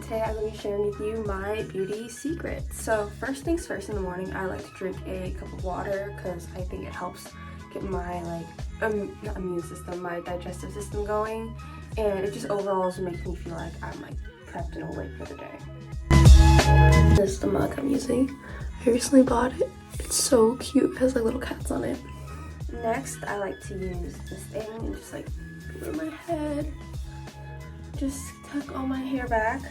today I'm going to be sharing with you my beauty secrets. So first things first, in the morning I like to drink a cup of water because I think it helps get my not immune system, my digestive system going, and it just overall makes me feel like I'm prepped and awake for the day. This is the mug I'm using. I recently bought it. It's so cute. It has little cats on it. Next, I like to use this thing and just put it on my head. Just tuck all my hair back,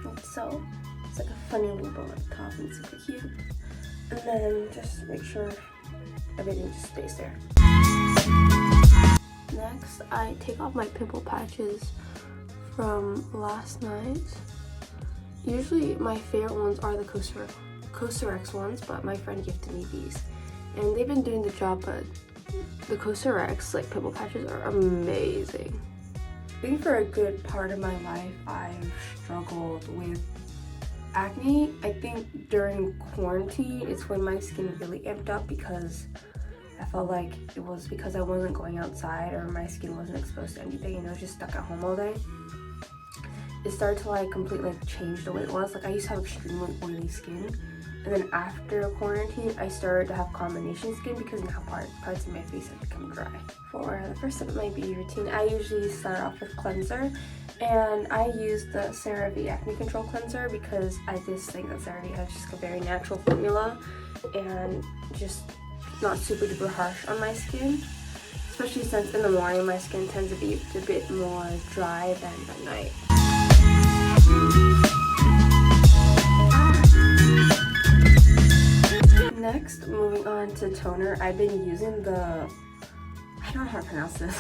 like so. It's like a funny little bow at the top and super cute. And then just make sure everything just stays there. Next, I take off my pimple patches from last night. Usually my favorite ones are the CosRX ones, but my friend gifted me these. And they've been doing the job, but the CosRX pimple patches are amazing. I think for a good part of my life, I've struggled with acne. I think during quarantine, it's when my skin really amped up because I felt like it was because I wasn't going outside or my skin wasn't exposed to anything and I was just stuck at home all day. It started to completely change the way it was. I used to have extremely oily skin, and then after quarantine I started to have combination skin because now parts of my face have become dry. For the first step of my beauty routine, I usually start off with cleanser, and I use the CeraVe Acne Control Cleanser because I just think that CeraVe has just a very natural formula and just not super duper harsh on my skin, especially since in the morning my skin tends to be a bit more dry than at night. Next, moving on to toner, I've been using the, I don't know how to pronounce this,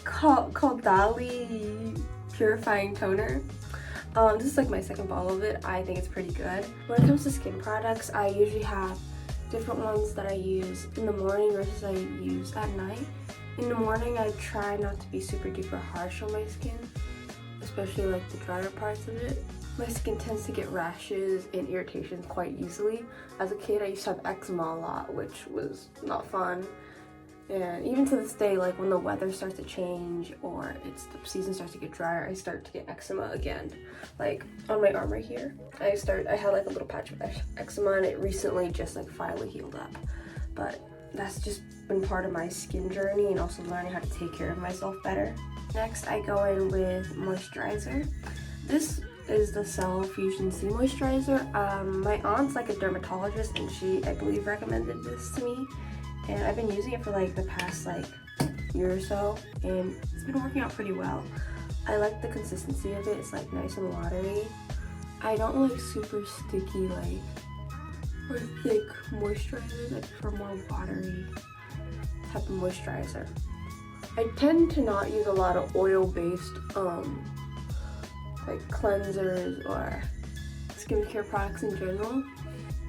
called Dewy Purifying Toner. This is my second bottle of it. I think it's pretty good. When it comes to skin products, I usually have different ones that I use in the morning versus I use at night. In the morning, I try not to be super duper harsh on my skin, especially the drier parts of it. My skin tends to get rashes and irritations quite easily. As a kid, I used to have eczema a lot, which was not fun. And even to this day, when the weather starts to change or the season starts to get drier, I start to get eczema again. On my arm right here, I had a little patch of eczema, and it recently just finally healed up. But that's just been part of my skin journey and also learning how to take care of myself better. Next, I go in with moisturizer. This is the Cell Fusion C Moisturizer. My aunt's a dermatologist, and she, I believe, recommended this to me. And I've been using it for the past year or so, and it's been working out pretty well. I like the consistency of it. It's nice and watery. I don't like super sticky or thick moisturizers. I prefer more watery type of moisturizer. I tend to not use a lot of oil-based cleansers or skincare products in general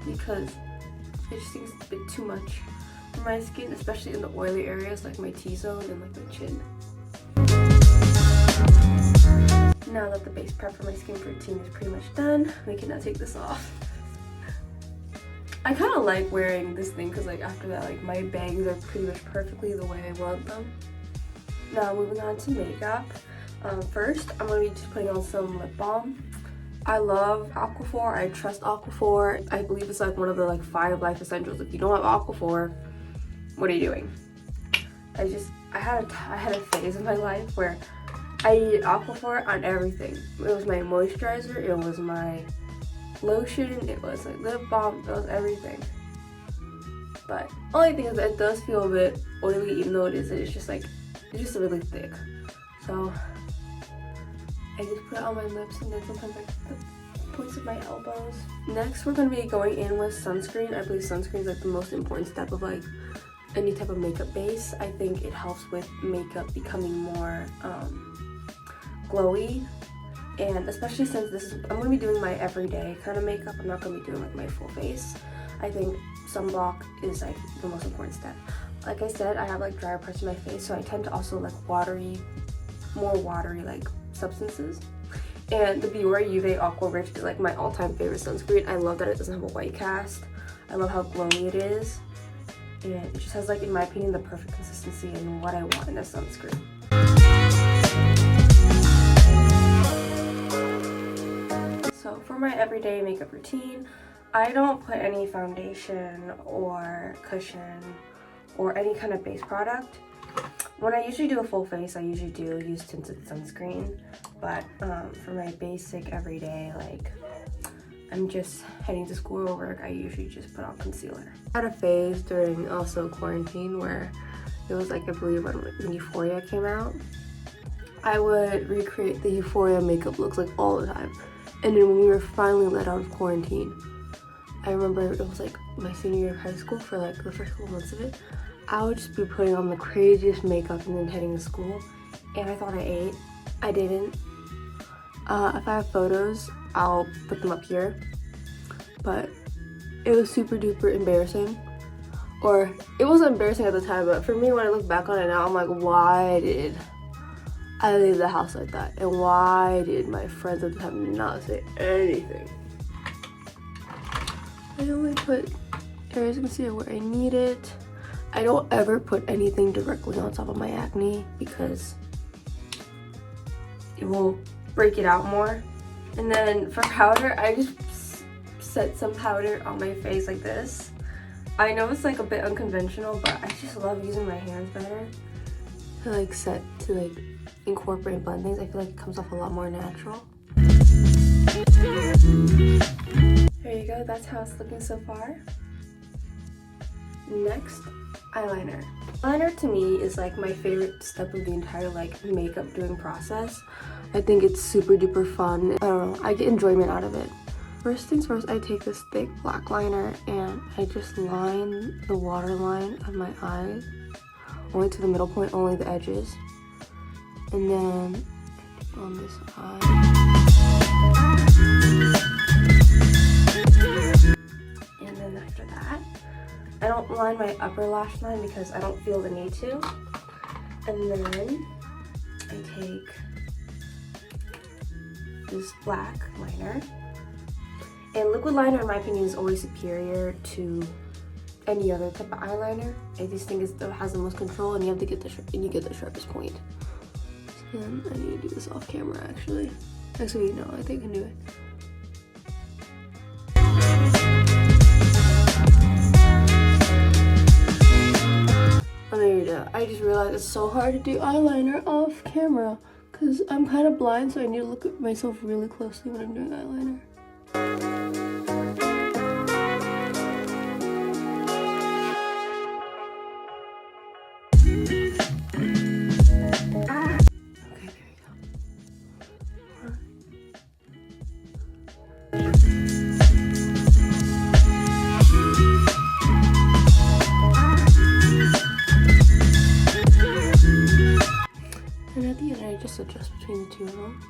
because I just think it's a bit too much for my skin, especially in the oily areas my T-zone and my chin. Now that the base prep for my skin routine is pretty much done, we can now take this off. I kind of like wearing this thing because after that my bangs are pretty much perfectly the way I want them. Now moving on to makeup. First, I'm going to be just putting on some lip balm. I love Aquaphor. I trust Aquaphor. I believe it's one of the 5 life essentials. If you don't have Aquaphor, what are you doing? I had a phase in my life where I needed Aquaphor on everything. It was my moisturizer, it was my lotion, it was lip balm, it was everything. But only thing is that it does feel a bit oily, even though it's just really thick. So I just put it on my lips and then sometimes the points of my elbows. Next, we're going to be going in with sunscreen. I believe sunscreen is the most important step of any type of makeup base. I think it helps with makeup becoming more glowy, and especially since I'm going to be doing my everyday kind of makeup. I'm not going to be doing my full face. I think sunblock is the most important step. Like I said, I have drier parts of my face, so I tend to also more watery substances. And the Biore UV Aqua Rich is my all-time favorite sunscreen. I love that it doesn't have a white cast. I love how glowy it is, and it just has in my opinion the perfect consistency and what I want in a sunscreen. my everyday makeup routine, I don't put any foundation or cushion or any kind of base product. When I usually do a full face, I usually do use tinted sunscreen, but for my basic everyday, like I'm just heading to school or work, I usually just put on concealer. I had a phase during also quarantine where it was like, I believe when Euphoria came out, I would recreate the Euphoria makeup looks like all the time. And then when we were finally let out of quarantine, I remember it was like my senior year of high school, for like the first couple months of it, I would just be putting on the craziest makeup and then heading to school. And I thought I ate. I didn't. If I have photos, I'll put them up here. But it was super duper embarrassing. Or it wasn't embarrassing at the time, but for me, when I look back on it now, I'm like, why did I leave the house like that? And why did my friends at the time not say anything? I only put areas of concealer where I need it. I don't ever put anything directly on top of my acne because it will break it out more. And then for powder, I just set some powder on my face like this. I know it's like a bit unconventional, but I just love using my hands better to like set to like incorporate and blend things. I feel like it comes off a lot more natural. There you go, that's how it's looking so far. Next, eyeliner. Eyeliner to me is like my favorite step of the entire like makeup doing process. I think it's super duper fun. I don't know, I get enjoyment out of it. First things first, I take this thick black liner and I just line the waterline of my eyes, only to the middle point, only the edges. And then on this eye. And then after that, I don't line my upper lash line because I don't feel the need to. And then I take this black liner. And liquid liner, in my opinion, is always superior to any other type of eyeliner. I just think it has the most control, and you have to get the sharpest point. So then I need to do this off camera, actually. Actually, no, I think I can do it. Oh, there you go. I just realized it's so hard to do eyeliner off camera because I'm kind of blind, so I need to look at myself really closely when I'm doing eyeliner. And at the end, I just adjust between the two of them.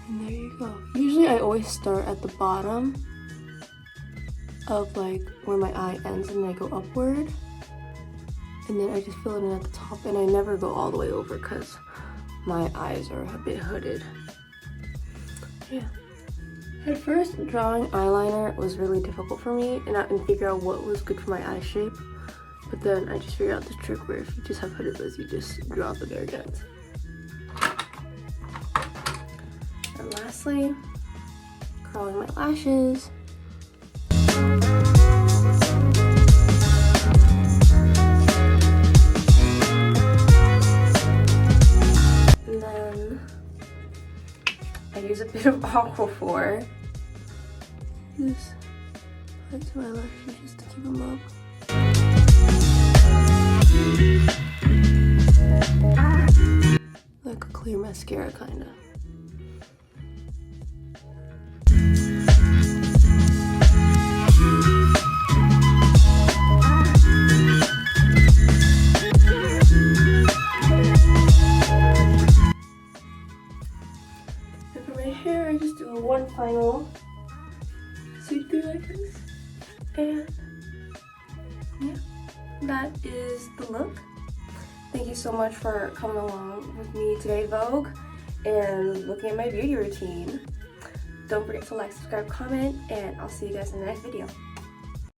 And there you go. Usually I always start at the bottom of like where my eye ends and then I go upward. And then I just fill it in at the top, and I never go all the way over because my eyes are a bit hooded. Yeah. At first, drawing eyeliner was really difficult for me and figure out what was good for my eye shape. But then I just figured out the trick where if you just have hooded lids, you just draw the very ends. And lastly, curling my lashes. And then I use a bit of Aquaphor. Just apply to my lashes just to keep them up. Like a clear mascara, kinda. And for my hair, I just do a one final sweep through like this. And yeah, that is the look. Thank you so much for coming along with me today, Vogue, and looking at my beauty routine. Don't forget to like, subscribe, comment, and I'll see you guys in the next video.